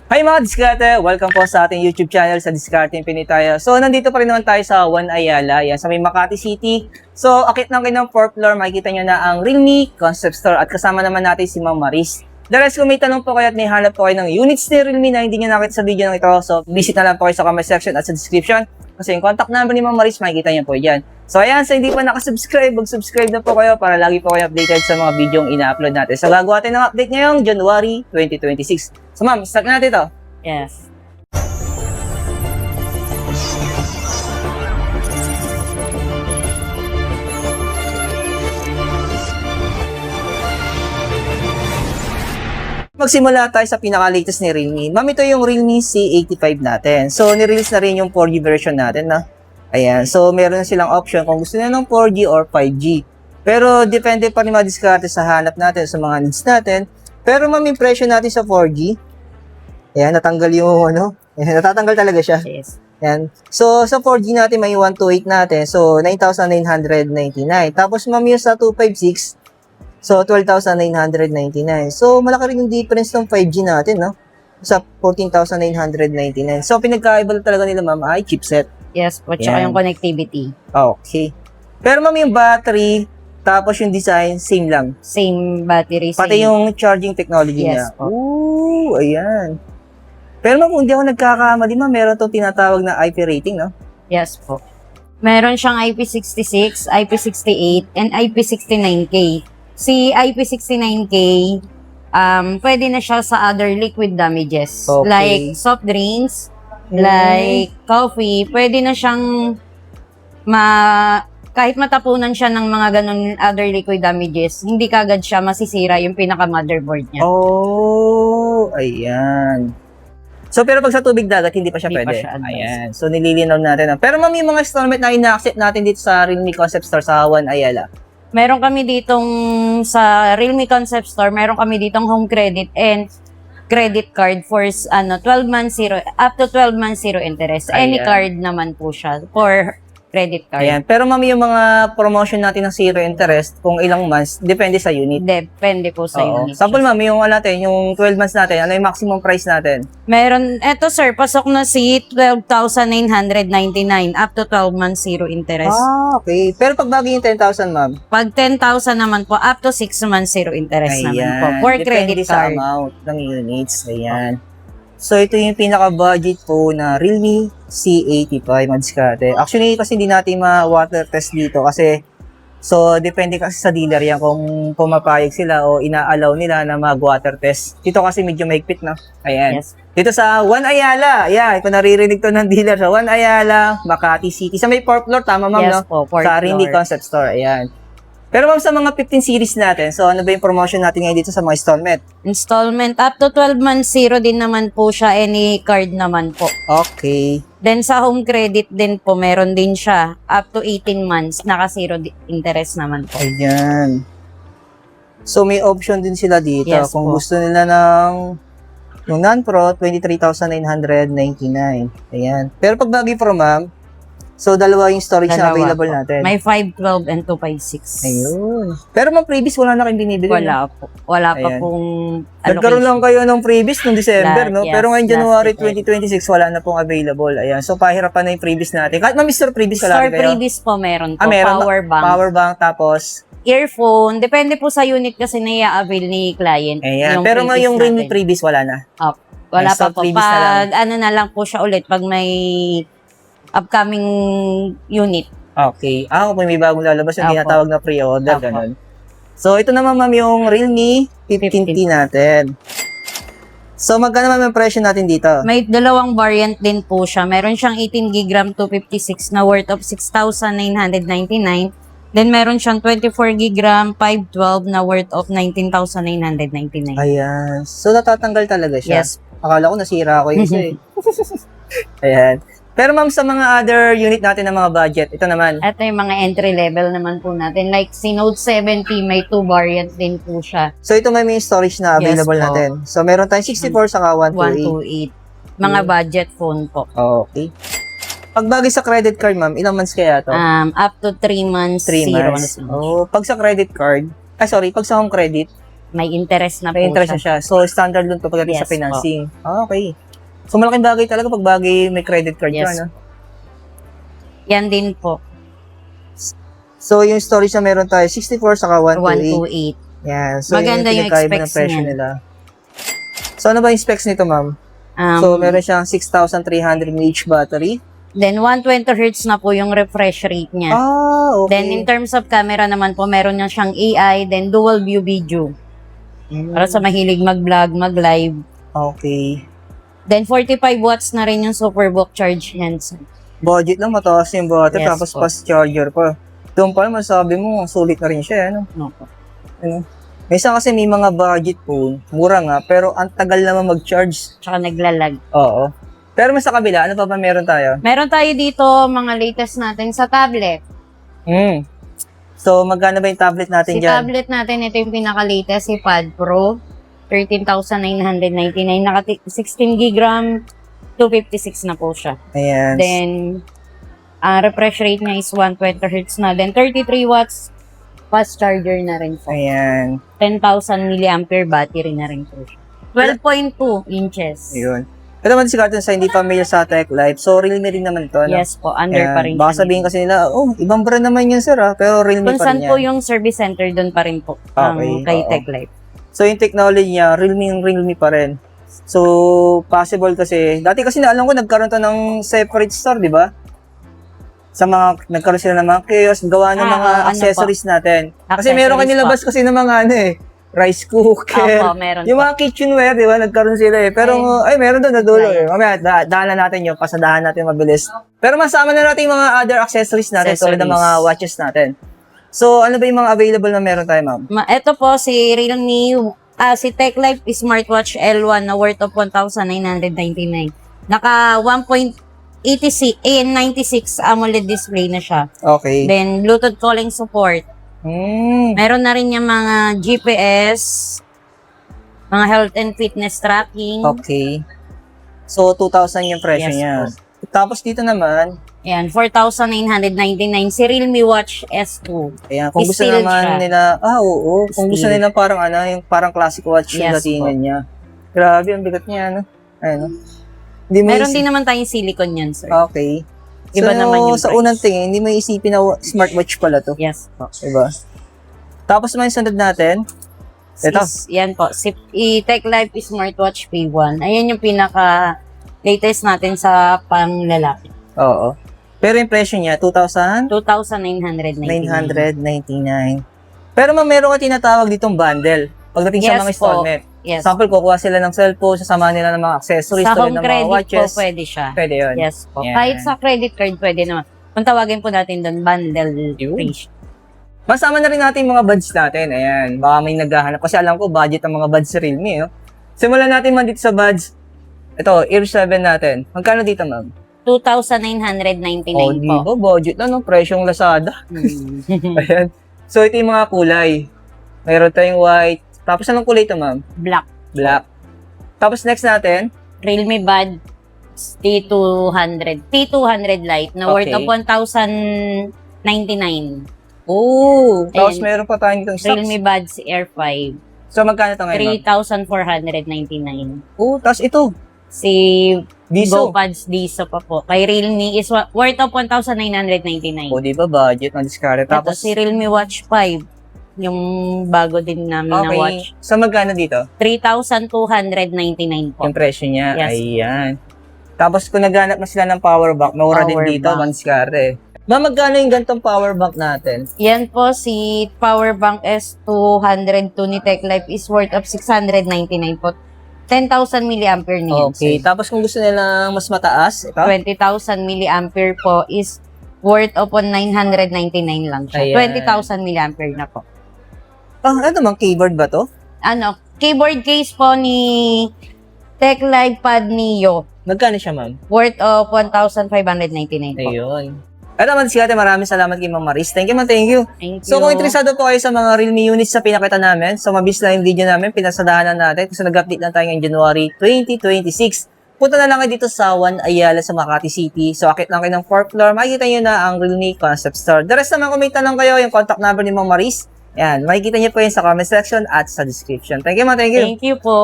Hi mga diskarte! Welcome po sa ating YouTube channel sa Discarding Pinoy tayo. So, nandito pa rin naman tayo sa One Ayala, yan, sa may Makati City. So, akit lang kayo ng 4th floor, makikita nyo na ang Realme Concept Store at kasama naman natin si Ma'am Maris. The rest, kung may tanong po kayo at may hanap po kayo ng units ni Realme na hindi nyo nakita sa video ng ito, so visit na lang po kayo sa comment section at sa description. Kasi yung contact number ni Ma'am Maris, makikita nyo po dyan. So, ayan, sa hindi pa nakasubscribe, mag-subscribe na po kayo para lagi po kayo updated sa mga video yung ina-upload natin. So, gagawa tayo ng update ngayong January 2026. So, Ma'am, start natin ito. Yes. Magsimula tayo sa pinaka-latest ni Realme. Ma'am, ito yung Realme C85 natin. So, nirelease na rin yung 4G version natin na. Ayan. So, meron na silang option kung gusto nila ng 4G or 5G. Pero, depende pa rin madiskarte sa hanap natin, sa mga needs natin. Pero, ma'am, yung presyo natin sa 4G, ayan, natanggal yung ayan, natatanggal talaga siya. Yes. Ayan. So, sa 4G natin, may 128 natin. So, 9,999. Tapos, ma'am, yung sa 256, so, 12,999. So, malaki rin yung difference ng 5G natin, no? Sa 14,999. So, pinagkaiba talaga nila, ma'am, ay chipset. Yes po, tsaka Yan. yung connectivity. Okay. Pero, ma'am, yung battery, tapos yung design, same lang. Same battery, same. Pati yung charging technology niya. Yes po. Ooh, ayan. Pero, ma'am, kung hindi ako nagkakamali, ma'am, meron itong tinatawag na IP rating, no? Yes po. Meron siyang IP66, IP68, and IP69K. Si IP69K, pwede na siya sa other liquid damages. Okay. Like soft drinks, like coffee. Pwede na siyang kahit matapunan siya ng mga ganun other liquid damages, hindi kagad siya masisira yung pinaka-motherboard niya. Oh, ayan. So, pero pag sa tubig dagat, hindi pa siya Hindi pa pwede. siya advised. Ayan. So, nililinaw natin. Pero, ma'am, yung mga installment na ina-accept natin dito sa Realme Concept Store sa One Ayala. Meron kami ditong sa Realme Concept Store, meron kami ditong home credit and credit card for 12 months zero, up to 12 months zero interest. Any Ayan. card naman po siya for credit card. Ayan. Pero, ma'am, yung mga promotion natin ng zero interest, kung ilang months, depende sa unit. Depende po sa Oo. unit. Sample, ma'am, yung natin, yung 12 months natin, ano yung maximum price natin? Meron, eto sir, pasok na si 12,999 up to 12 months zero interest. Ah, okay. Pero pag bagay yung 10,000, ma'am? Pag 10,000 naman po, up to 6 months zero interest naman po. For Depende credit sa card. amount ng units. Ayan. So, ito yung pinaka-budget po na Realme C85 madiskarte. Actually, kasi hindi natin ma-water test dito kasi so, depende kasi sa dealer yan kung pumapayag sila o ina-allow nila na mag-water test. Dito kasi medyo mahigpit na. Ayan. Yes. Dito sa One Ayala. Ayan, kung naririnig to ng dealer sa One Ayala, Makati City. Sa may 4th floor, tama ma'am, Yes no? po, 4th Sa Realme floor. Concept Store. Ayan. Pero ma'am, sa mga 15 series natin, so ano ba yung promotion natin ngayon dito sa mga installment? Installment, up to 12 months zero din naman po siya, any card naman po. Okay. Then sa home credit din po, meron din siya, up to 18 months, naka-zero interest naman po. Ayan. So, may option din sila dito. Yes Kung po. gusto nila ng yung non-pro, 23,999. Ayan. Pero pag bagay pro, ma'am, so dalawa yung storage na Dalawa available po. natin. May 512 and 256. Ayun. Pero ma'am, previous wala na kayong binibili. no? Wala po. Wala pa Ayan. pong Nagkaroon lang kayo ng previous noong December, no? Yes, Pero ngayon last January December. 2026, wala na pong available. Ayan. So, pahirapan na yung previous natin. Kahit Mr. Previous wala Store rin kayo. previous po meron po. Meron. Power bank. Power bank, tapos, Earphone. Depende po sa unit kasi na i-avail ni client. ayan. Pero nga yung Realme natin. previous, wala na. Wala Stock pa po. previous na lang. Pag ano na lang po siya ulit pag may upcoming unit. Okay. Kung may bagong lalabas yung Opo. tinatawag na pre-order, Opo. ganun. So, ito naman, ma'am, yung Realme 15T natin. So, magkano naman yung presyo natin dito? May dalawang variant din po siya. Meron siyang 18 GB RAM 256 na worth of 6,999. Then meron siyang 24 GB RAM 512 na worth of 19,999. Ayan. So, natatanggal talaga siya. Yes. Akala ko nasira ako yung isa eh. Ayan. Pero ma'am, sa mga other unit natin ng mga budget, ito naman. Ito yung mga entry level naman po natin. Like si Note 70, may 2 variants din po siya. So, ito may storage na Yes available po. natin. So, meron tayong 64 saka 128. 128. Mga budget phone po. Okay. Pag bagay sa credit card, ma'am, ilang months kaya to? Up to 3 months. 3 zero months. na. Oh, pag sa credit card, pag sa home credit, may interest na May po interest na siya. siya. So, standard loan to pagdating Yes sa financing. Okay. So, malaking bagay talaga pag bagay may credit card ka, Yes. no? Yan din po, So, yung storage na meron tayo, 64 saka 128. 128. Yan. So, Maganda yung pinagkaiba ng specs presyo niyan. nila. So, ano ba yung specs nito, ma'am? So, meron siyang 6,300 mAh battery. Then 120 Hz na po yung refresh rate niya. Okay. Then in terms of camera naman po, meron niya siyang AI, then dual view video. Para sa mahilig mag-vlog, mag-live. Okay. Then 45 watts na rin yung Superbook charge niyan. Budget lang, mataas yung battery, Yes tapos po. fast charger pa. Doon pa naman sabi mo, sulit na rin siya, ano? Opo. Ano? Minsan kasi may mga budget phone, mura nga, pero ang tagal naman mag-charge. Tsaka naglalag. Oo. Pero mas sa kabila, ano pa ba meron tayo? Meron tayo dito mga latest natin sa tablet. So, magkano ba yung tablet natin Si dyan? tablet natin, ito yung pinaka-latest, si Pad Pro. 13,999. 16 GB RAM, 256 na po siya. Ayan. Then, refresh rate niya is 120 Hz na. Then, 33 watts fast charger na rin po. Ayan. 10,000 mAh battery na rin po siya. 12.2 inches. Ayun. Ito naman si Carton sa hindi familiar sa Tech Life. So, Realme rin naman to, no? Yes po, under Ayan. pa rin Baka siya. sabihin kasi nila, oh, ibang brand naman yan, sir, ah. Pero Realme Kung pa saan rin po yan. yung service center, doon pa rin po. Okay, Kay oo. Tech Life. So, yung technology niya, Realme pa rin. So, possible kasi, dati kasi na alam ko, nagkaroon to ng separate store, di ba? Sa mga, nagkaroon sila ng mga kiosk, gawa ng mga ano accessories natin. Kasi Accessories meron kanila po. bas kasi ng mga ano eh, rice cooker. Opo, meron Yung po. mga kitchenware, di ba? Nagkaroon sila eh. Pero, ay meron doon na dulo eh. Mamaya, daanan natin yun, pasadahan natin mabilis. Pero masama na natin yung mga other accessories natin, tulad ng mga Accessories. watches natin. So, ano ba yung mga available na meron tayo, ma'am? Ito po, si Realme, si Tech Life Smartwatch L1 na worth of 1,999. Naka 1.96 AMOLED display na siya. Okay. Then, Bluetooth calling support. Meron na rin yung mga GPS, mga health and fitness tracking. Okay. So, 2,000 yung presyo Yes niya. po. Tapos dito naman, Ayan, 4,999. Si Realme Watch S2. ayan, kung gusto Still naman siya. nila, oo. Kung gusto Still. nila parang ano, yung parang classic watch yung Yes datingan niya. Grabe, ang bigat niya, ano? Ayun, no? Hindi mo Meron isip- din naman tayong silicone yan, sir. Okay. Iba so, naman yung sa price. unang tingin, hindi mo isipin na smartwatch pala to. Yes po. Diba? Tapos may sunod natin. Ito. Yan po. Si Tech Life Smartwatch P1. Ayan yung pinaka-latest natin sa panglalaki. Oo. Pero yung presyo niya, 2,999. 2,999. Pero meron ka tinatawag ditong bundle. Pagdating sa Yes mga po. installment. Yes. Example, kukuha sila ng cellphone, sasama nila ng mga accessories, Sa tulad home ng mga credit po, watches. pwede siya. Pwede yun. Yes po. Yan. Kahit sa credit card, pwede naman. Kung tawagin po natin doon, bundle Yun. free. Masama na rin natin yung mga buds natin. Ayan. Baka may naghahanap. Kasi alam ko, budget ang mga buds sa Realme. No? Simulan natin man dito sa buds. Ito, Ear 7 natin. Magkano dito, ma'am? 2,999 di po. ba? Budget na, no? Presyong Lazada. Hmm. Ayan. So, ito yung mga kulay. Mayroon tayong white. Tapos, anong kulay ito, ma'am? Black. Black. Tapos, next natin, Realme Buds T200 Lite na worth Okay. of 1,099. tapos Ayan. meron pa tayong itong stocks. Realme Buds Air 5. So, magkano ito ngayon, ma'am? 3,499. Tapos ito. Si Diso. GoPads Diso pa po. Kay Realme is worth of 1,999. Di ba? Budget ng discard. Ito Tapos, si Realme Watch 5. Yung bago din namin na okay. watch. So, magkano dito? 3,299 po. Yung presyo niya. Yes. Ayan. Tapos, kung naghanap na sila ng power bank, mura din Power dito, bank. mandiskarte. Ma'am, magkano yung gantong power bank natin? Yan po, si Powerbank S202 ni Tech Life is worth of 699 po. 10,000 mAh na yan. Okay. Tapos, kung gusto nila mas mataas, ito? 20,000 mAh po is worth of 999 lang siya. Ayan. 20,000 mAh na po. Ano mang keyboard ba to? Ano, keyboard case po ni Tech Life Pad Neo. Magkano siya, ma'am? Worth of 1,599 po. Ayun. At naman, sige ate, maraming salamat kay Ma'am Maris. Thank you, ma'am. Thank you. Thank you. So, kung interesado po kayo sa mga Realme units sa pinakita namin, so mabis lang yung video namin, pinasadahanan natin kasi nag-update lang tayo ngayong January 2026. Punta na lang kayo dito sa One Ayala sa Makati City. So, akit lang kayo ng 4th floor. Makikita nyo na ang Realme Concept Store. The rest naman, kung may tanong kayo, yung contact number ni Ma'am Maris, Yan, makikita niyo po yun sa comment section at sa description. Thank you, ma. Thank you. Thank you po.